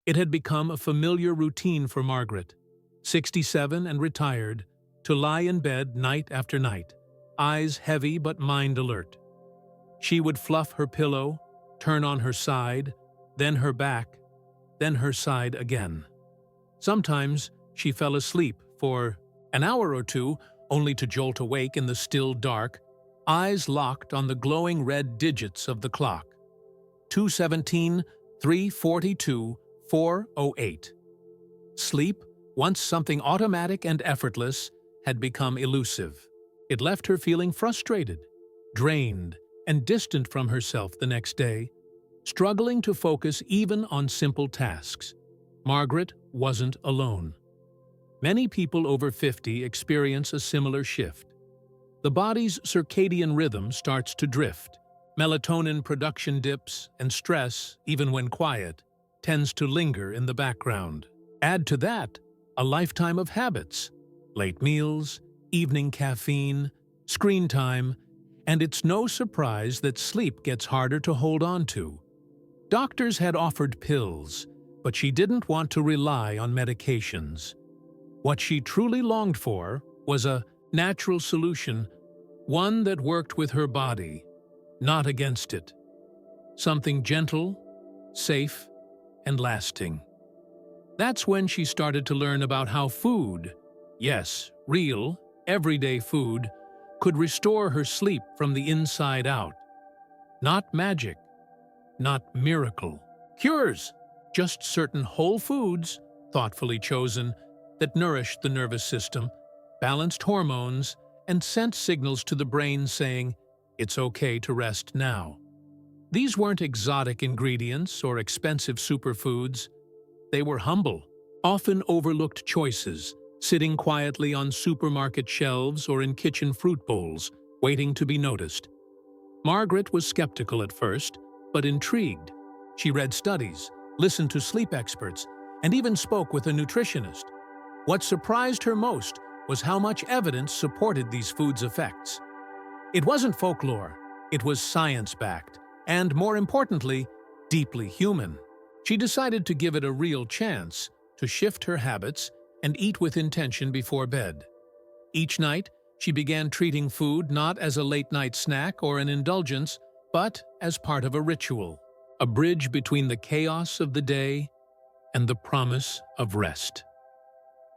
It had become a familiar routine for Margaret, 67 and retired, to lie in bed night after night, eyes heavy but mind alert. She would fluff her pillow, turn on her side, then her back, then her side again. Sometimes she fell asleep for an hour or two, only to jolt awake in the still dark, eyes locked on the glowing red digits of the clock. 2:17, 3:42, 4:08. Sleep, once something automatic and effortless, had become elusive. It left her feeling frustrated, drained, and distant from herself the next day, struggling to focus even on simple tasks. Margaret wasn't alone. Many people over 50 experience a similar shift. The body's circadian rhythm starts to drift. Melatonin production dips, and stress, even when quiet, tends to linger in the background. Add to that a lifetime of habits, late meals, evening caffeine, screen time, and it's no surprise that sleep gets harder to hold on to. Doctors had offered pills, but she didn't want to rely on medications. What she truly longed for was a natural solution, one that worked with her body, not against it. Something gentle, safe, and lasting. That's when she started to learn about how food, yes, real, everyday food, could restore her sleep from the inside out. Not magic, not miracle cures, just certain whole foods, thoughtfully chosen, that nourished the nervous system, balanced hormones, and sent signals to the brain saying, "It's okay to rest now." These weren't exotic ingredients or expensive superfoods. They were humble, often overlooked choices, sitting quietly on supermarket shelves or in kitchen fruit bowls, waiting to be noticed. Margaret was skeptical at first, but intrigued. She read studies, listened to sleep experts, and even spoke with a nutritionist. What surprised her most was how much evidence supported these foods' effects. It wasn't folklore, it was science-backed, and more importantly, deeply human. She decided to give it a real chance, to shift her habits and eat with intention before bed. Each night, she began treating food not as a late-night snack or an indulgence, but as part of a ritual, a bridge between the chaos of the day and the promise of rest.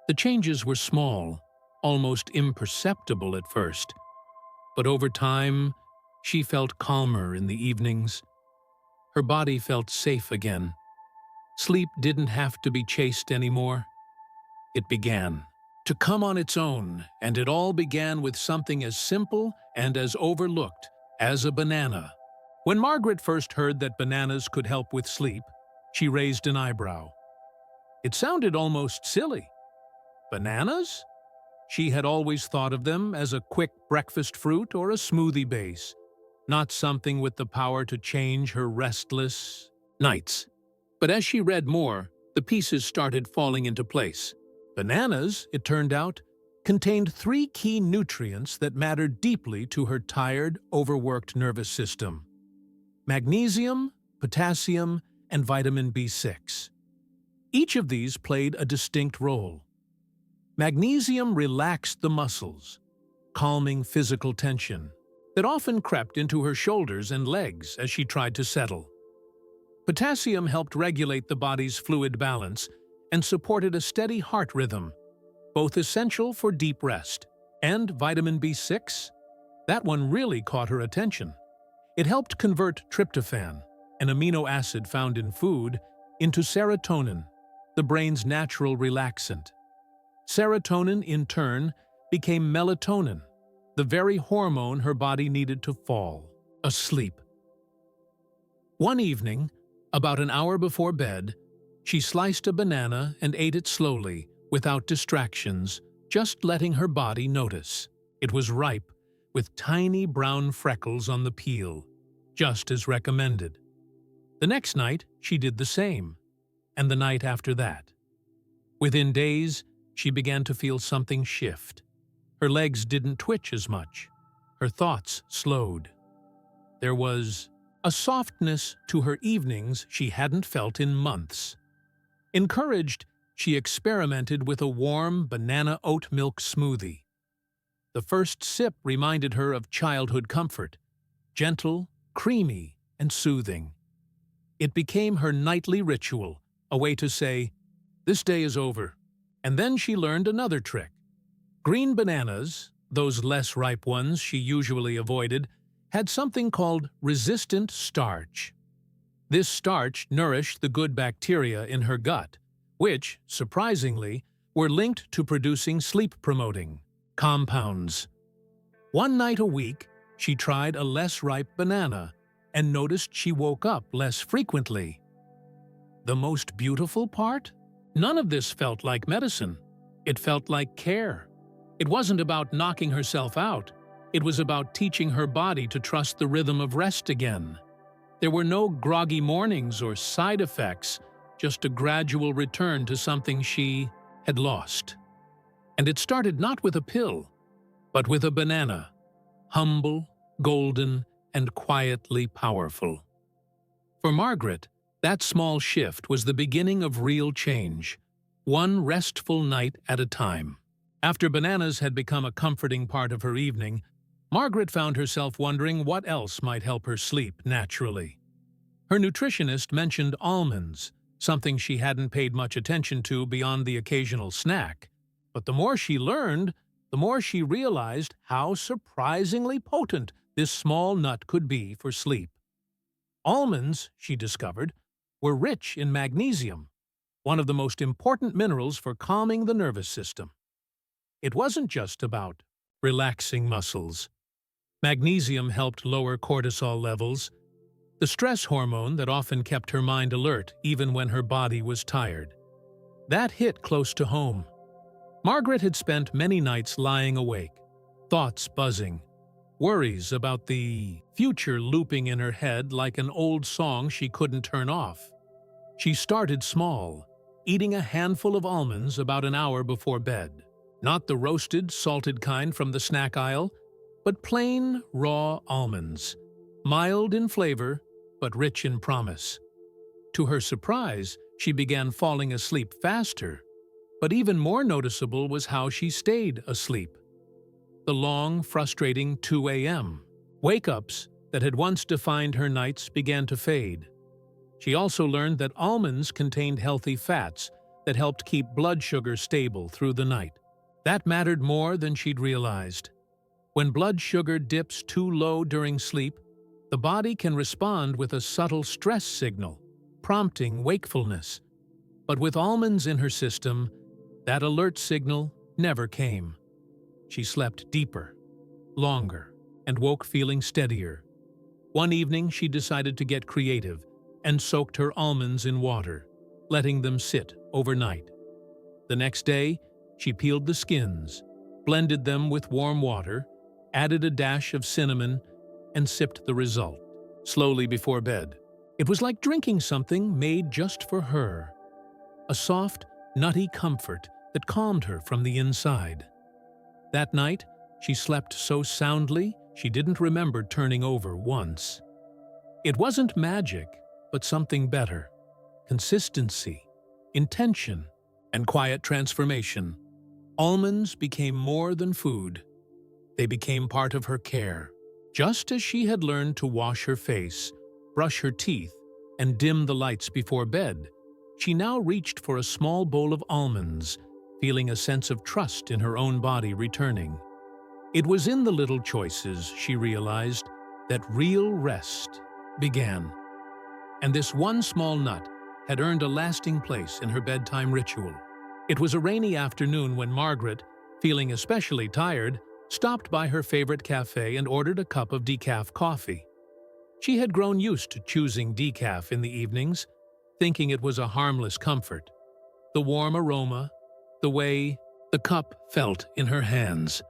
The changes were small, almost imperceptible at first, but over time, she felt calmer in the evenings. Her body felt safe again. Sleep didn't have to be chased anymore. It began to come on its own, and it all began with something as simple and as overlooked as a banana. When Margaret first heard that bananas could help with sleep, she raised an eyebrow. It sounded almost silly. Bananas? She had always thought of them as a quick breakfast fruit or a smoothie base, not something with the power to change her restless nights. But as she read more, the pieces started falling into place. Bananas, it turned out, contained 3 key nutrients that mattered deeply to her tired, overworked nervous system: magnesium, potassium, and vitamin B6. Each of these played a distinct role. Magnesium relaxed the muscles, calming physical tension that often crept into her shoulders and legs as she tried to settle. Potassium helped regulate the body's fluid balance and supported a steady heart rhythm, both essential for deep rest. And vitamin B6? That one really caught her attention. It helped convert tryptophan, an amino acid found in food, into serotonin, the brain's natural relaxant. Serotonin, in turn, became melatonin, the very hormone her body needed to fall asleep. One evening, about an hour before bed, she sliced a banana and ate it slowly, without distractions, just letting her body notice. It was ripe, with tiny brown freckles on the peel, just as recommended. The next night, she did the same, and the night after that. Within days, she began to feel something shift. Her legs didn't twitch as much. Her thoughts slowed. There was a softness to her evenings she hadn't felt in months. Encouraged, she experimented with a warm banana oat milk smoothie. The first sip reminded her of childhood comfort, gentle, creamy, and soothing. It became her nightly ritual, a way to say, "This day is over." And then she learned another trick. Green bananas, those less ripe ones she usually avoided, had something called resistant starch. This starch nourished the good bacteria in her gut, which, surprisingly, were linked to producing sleep-promoting compounds. One night a week, she tried a less ripe banana and noticed she woke up less frequently. The most beautiful part? None of this felt like medicine. It felt like care. It wasn't about knocking herself out. It was about teaching her body to trust the rhythm of rest again. There were no groggy mornings or side effects, just a gradual return to something she had lost. And it started not with a pill, but with a banana, humble, golden, and quietly powerful. For Margaret, that small shift was the beginning of real change, one restful night at a time. After bananas had become a comforting part of her evening, Margaret found herself wondering what else might help her sleep naturally. Her nutritionist mentioned almonds, something she hadn't paid much attention to beyond the occasional snack. But the more she learned, the more she realized how surprisingly potent this small nut could be for sleep. Almonds, she discovered, were rich in magnesium, one of the most important minerals for calming the nervous system. It wasn't just about relaxing muscles. Magnesium helped lower cortisol levels, the stress hormone that often kept her mind alert even when her body was tired. That hit close to home. Margaret had spent many nights lying awake, thoughts buzzing, worries about the future looping in her head like an old song she couldn't turn off. She started small, eating a handful of almonds about an hour before bed. Not the roasted, salted kind from the snack aisle, but plain, raw almonds, mild in flavor, but rich in promise. To her surprise, she began falling asleep faster, but even more noticeable was how she stayed asleep. The long, frustrating 2 a.m. wake-ups that had once defined her nights began to fade. She also learned that almonds contained healthy fats that helped keep blood sugar stable through the night. That mattered more than she'd realized. When blood sugar dips too low during sleep, the body can respond with a subtle stress signal, prompting wakefulness. But with almonds in her system, that alert signal never came. She slept deeper, longer, and woke feeling steadier. One evening, she decided to get creative and soaked her almonds in water, letting them sit overnight. The next day, she peeled the skins, blended them with warm water, added a dash of cinnamon, and sipped the result, slowly before bed. It was like drinking something made just for her. A soft, nutty comfort that calmed her from the inside. That night, she slept so soundly she didn't remember turning over once. It wasn't magic, but something better. Consistency, intention, and quiet transformation. Almonds became more than food. They became part of her care. Just as she had learned to wash her face, brush her teeth, and dim the lights before bed, she now reached for a small bowl of almonds, feeling a sense of trust in her own body returning. It was in the little choices, she realized, that real rest began. And this one small nut had earned a lasting place in her bedtime ritual. It was a rainy afternoon when Margaret, feeling especially tired, stopped by her favorite cafe and ordered a cup of decaf coffee. She had grown used to choosing decaf in the evenings, thinking it was a harmless comfort. The warm aroma, the way the cup felt in her hands,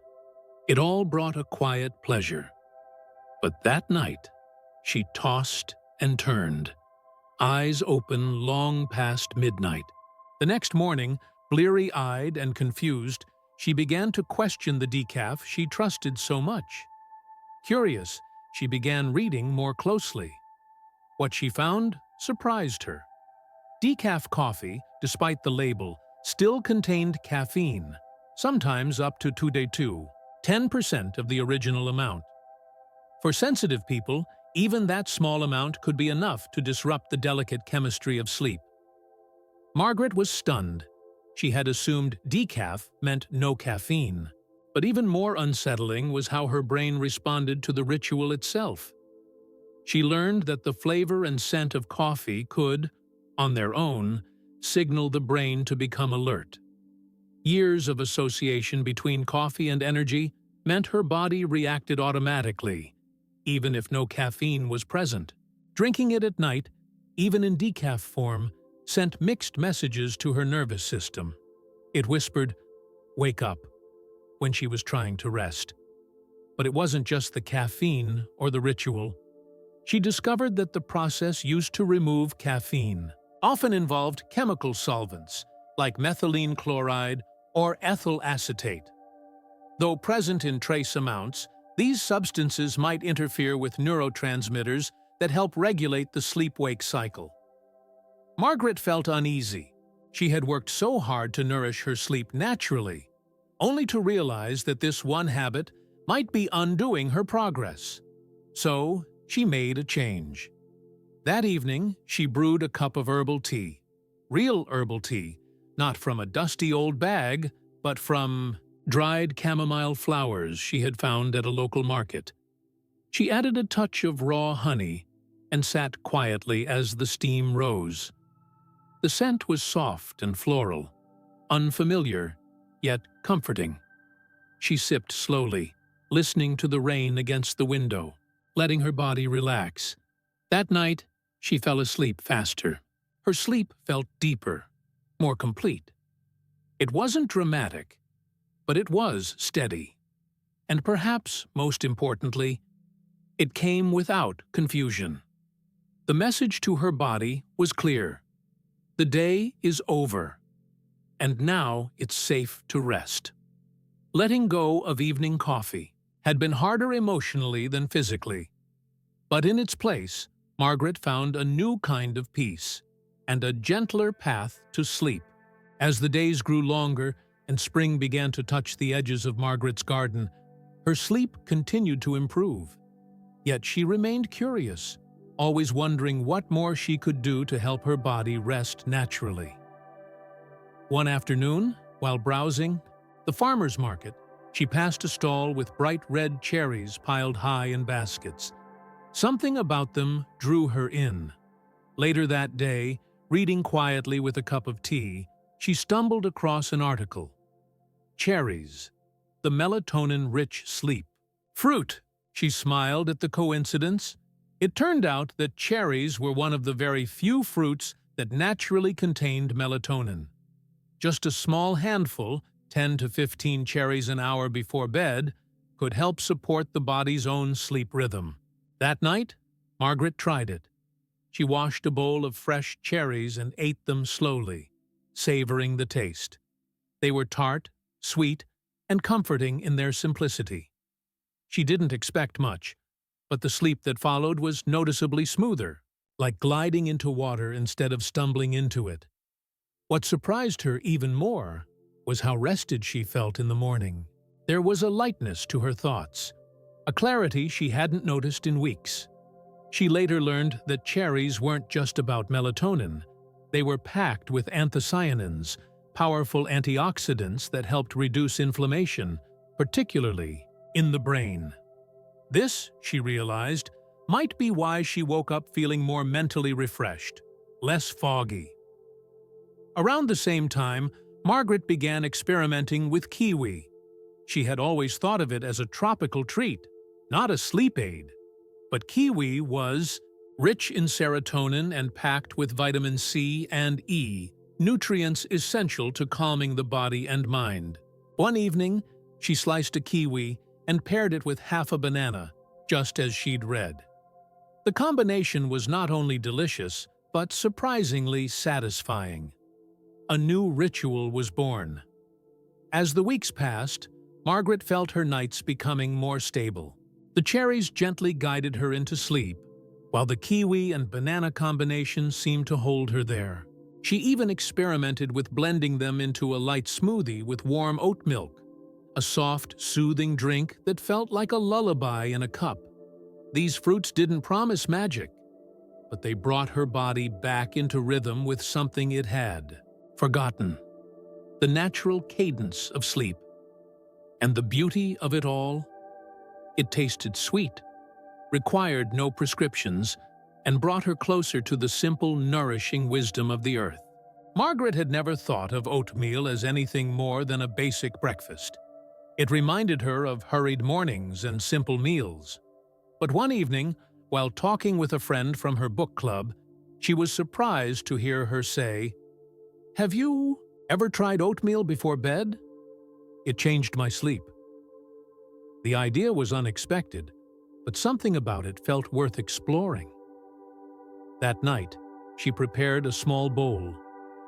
it all brought a quiet pleasure. But that night, she tossed and turned, eyes open long past midnight. The next morning, bleary-eyed and confused, she began to question the decaf she trusted so much. Curious, she began reading more closely. What she found surprised her. Decaf coffee despite the label, still contained caffeine, sometimes up to 2 10% of the original amount. For sensitive people, even that small amount could be enough to disrupt the delicate chemistry of sleep. Margaret was stunned. She had assumed decaf meant no caffeine. But even more unsettling was how her brain responded to the ritual itself. She learned that the flavor and scent of coffee could, on their own, signal the brain to become alert. Years of association between coffee and energy meant her body reacted automatically, even if no caffeine was present. Drinking it at night, even in decaf form, sent mixed messages to her nervous system. It whispered, "Wake up," when she was trying to rest. But it wasn't just the caffeine or the ritual. She discovered that the process used to remove caffeine often involved chemical solvents like methylene chloride or ethyl acetate. Though present in trace amounts, these substances might interfere with neurotransmitters that help regulate the sleep-wake cycle. Margaret felt uneasy. She had worked so hard to nourish her sleep naturally, only to realize that this one habit might be undoing her progress. So, she made a change. That evening, she brewed a cup of herbal tea. Real herbal tea, not from a dusty old bag, but from dried chamomile flowers she had found at a local market. She added a touch of raw honey and sat quietly as the steam rose. The scent was soft and floral, unfamiliar, yet comforting. She sipped slowly, listening to the rain against the window, letting her body relax. That night, she fell asleep faster. Her sleep felt deeper, more complete. It wasn't dramatic, but it was steady. And perhaps, most importantly, it came without confusion. The message to her body was clear. The day is over, and now it's safe to rest. Letting go of evening coffee had been harder emotionally than physically. But in its place, Margaret found a new kind of peace and a gentler path to sleep. As the days grew longer and spring began to touch the edges of Margaret's garden, her sleep continued to improve. Yet she remained curious, always wondering what more she could do to help her body rest naturally. One afternoon, while browsing the farmer's market, she passed a stall with bright red cherries piled high in baskets. Something about them drew her in. Later that day, reading quietly with a cup of tea, she stumbled across an article. Cherries, the melatonin-rich sleep. Fruit, she smiled at the coincidence. It turned out that cherries were one of the very few fruits that naturally contained melatonin. Just a small handful, 10 to 15 cherries an hour before bed, could help support the body's own sleep rhythm. That night, Margaret tried it. She washed a bowl of fresh cherries and ate them slowly, savoring the taste. They were tart, sweet, and comforting in their simplicity. She didn't expect much, but the sleep that followed was noticeably smoother, like gliding into water instead of stumbling into it. What surprised her even more was how rested she felt in the morning. There was a lightness to her thoughts, a clarity she hadn't noticed in weeks. She later learned that cherries weren't just about melatonin. They were packed with anthocyanins, powerful antioxidants that helped reduce inflammation, particularly in the brain. This, she realized, might be why she woke up feeling more mentally refreshed, less foggy. Around the same time, Margaret began experimenting with kiwi. She had always thought of it as a tropical treat, not a sleep aid. But kiwi was rich in serotonin and packed with vitamin C and E, nutrients essential to calming the body and mind. One evening, she sliced a kiwi and paired it with half a banana, just as she'd read. The combination was not only delicious, but surprisingly satisfying. A new ritual was born. As the weeks passed, Margaret felt her nights becoming more stable. The cherries gently guided her into sleep, while the kiwi and banana combination seemed to hold her there. She even experimented with blending them into a light smoothie with warm oat milk, a soft, soothing drink that felt like a lullaby in a cup. These fruits didn't promise magic, but they brought her body back into rhythm with something it had forgotten: the natural cadence of sleep. And the beauty of it all? It tasted sweet, required no prescriptions, and brought her closer to the simple, nourishing wisdom of the earth. Margaret had never thought of oatmeal as anything more than a basic breakfast. It reminded her of hurried mornings and simple meals. But one evening, while talking with a friend from her book club, she was surprised to hear her say, "Have you ever tried oatmeal before bed? It changed my sleep." The idea was unexpected, but something about it felt worth exploring. That night, she prepared a small bowl.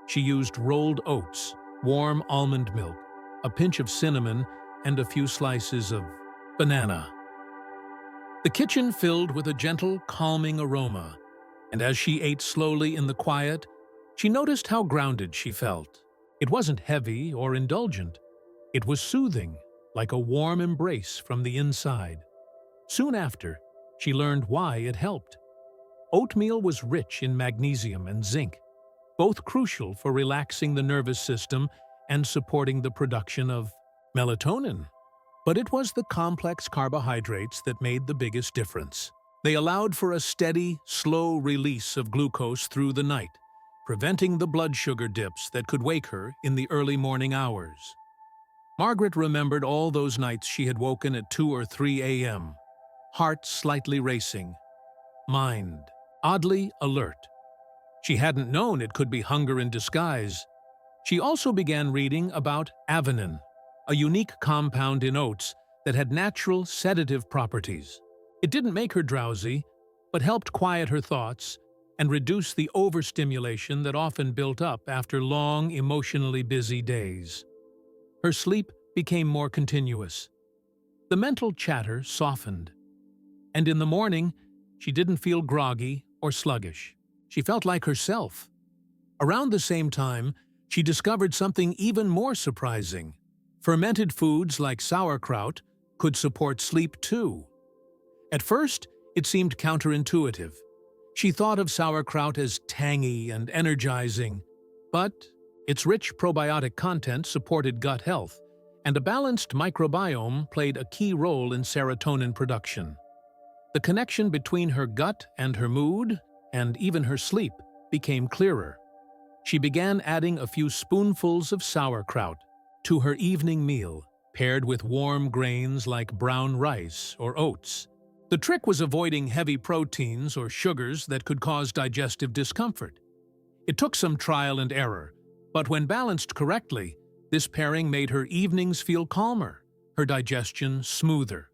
She used rolled oats, warm almond milk, a pinch of cinnamon, and a few slices of banana. The kitchen filled with a gentle, calming aroma, and as she ate slowly in the quiet, she noticed how grounded she felt. It wasn't heavy or indulgent. It was soothing, like a warm embrace from the inside. Soon after, she learned why it helped. Oatmeal was rich in magnesium and zinc, both crucial for relaxing the nervous system and supporting the production of melatonin. But it was the complex carbohydrates that made the biggest difference. They allowed for a steady, slow release of glucose through the night, preventing the blood sugar dips that could wake her in the early morning hours. Margaret remembered all those nights she had woken at 2 or 3 a.m., heart slightly racing, mind oddly alert. She hadn't known it could be hunger in disguise. She also began reading about avenin, a unique compound in oats that had natural sedative properties. It didn't make her drowsy, but helped quiet her thoughts and reduce the overstimulation that often built up after long, emotionally busy days. Her sleep became more continuous. The mental chatter softened, and in the morning, she didn't feel groggy or sluggish. She felt like herself. Around the same time, she discovered something even more surprising. Fermented foods like sauerkraut could support sleep too. At first, it seemed counterintuitive. She thought of sauerkraut as tangy and energizing, but its rich probiotic content supported gut health, and a balanced microbiome played a key role in serotonin production. The connection between her gut and her mood, and even her sleep, became clearer. She began adding a few spoonfuls of sauerkraut to her evening meal, paired with warm grains like brown rice or oats. The trick was avoiding heavy proteins or sugars that could cause digestive discomfort. It took some trial and error, but when balanced correctly, this pairing made her evenings feel calmer, her digestion smoother.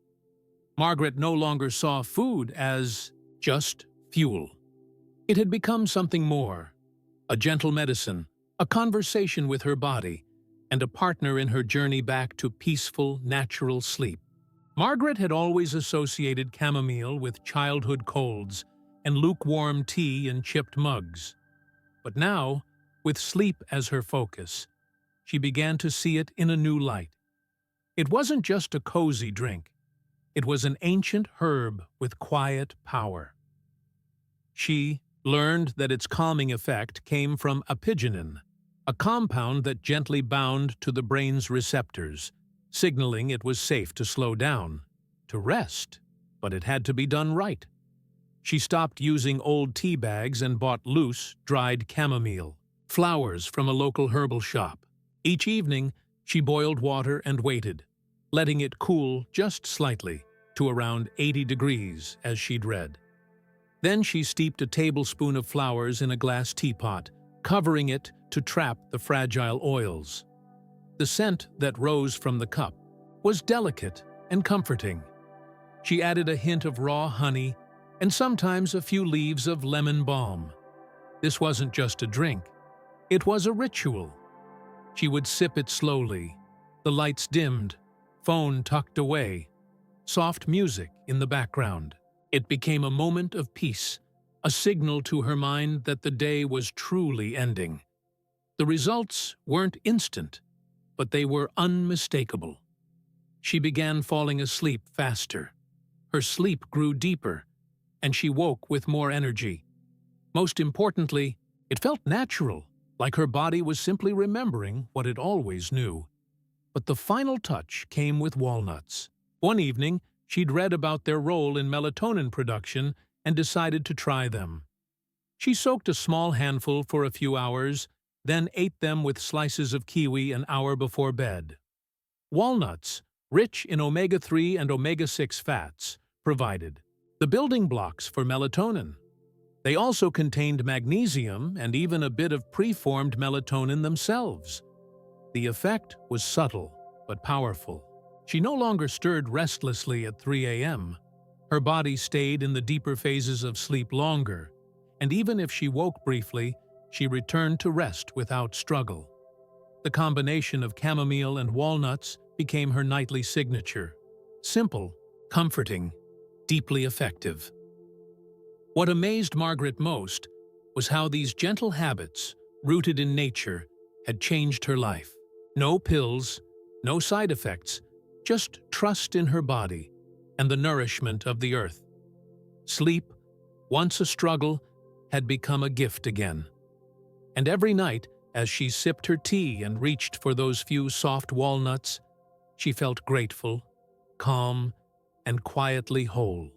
Margaret no longer saw food as just fuel. It had become something more, a gentle medicine, a conversation with her body, and a partner in her journey back to peaceful, natural sleep. Margaret had always associated chamomile with childhood colds and lukewarm tea in chipped mugs. But now, with sleep as her focus, she began to see it in a new light. It wasn't just a cozy drink. It was an ancient herb with quiet power. She learned that its calming effect came from apigenin, a compound that gently bound to the brain's receptors, signaling it was safe to slow down, to rest, but it had to be done right. She stopped using old tea bags and bought loose, dried chamomile, flowers from a local herbal shop. Each evening, she boiled water and waited, letting it cool just slightly to around 80 degrees, as she'd read. Then she steeped a tablespoon of flowers in a glass teapot, covering it to trap the fragile oils. The scent that rose from the cup was delicate and comforting. She added a hint of raw honey and sometimes a few leaves of lemon balm. This wasn't just a drink. It was a ritual. She would sip it slowly, the lights dimmed, phone tucked away, soft music in the background. It became a moment of peace, a signal to her mind that the day was truly ending. The results weren't instant, but they were unmistakable. She began falling asleep faster. Her sleep grew deeper, and she woke with more energy. Most importantly, it felt natural, like her body was simply remembering what it always knew. But the final touch came with walnuts. One evening, she'd read about their role in melatonin production and decided to try them. She soaked a small handful for a few hours, then ate them with slices of kiwi an hour before bed. Walnuts, rich in omega-3 and omega-6 fats, provided the building blocks for melatonin. They also contained magnesium and even a bit of preformed melatonin themselves. The effect was subtle but powerful. She no longer stirred restlessly at 3 a.m. Her body stayed in the deeper phases of sleep longer, and even if she woke briefly, she returned to rest without struggle. The combination of chamomile and walnuts became her nightly signature. Simple, comforting, deeply effective. What amazed Margaret most was how these gentle habits, rooted in nature, had changed her life. No pills, no side effects, just trust in her body and the nourishment of the earth. Sleep, once a struggle, had become a gift again. And every night, as she sipped her tea and reached for those few soft walnuts, she felt grateful, calm, and quietly whole.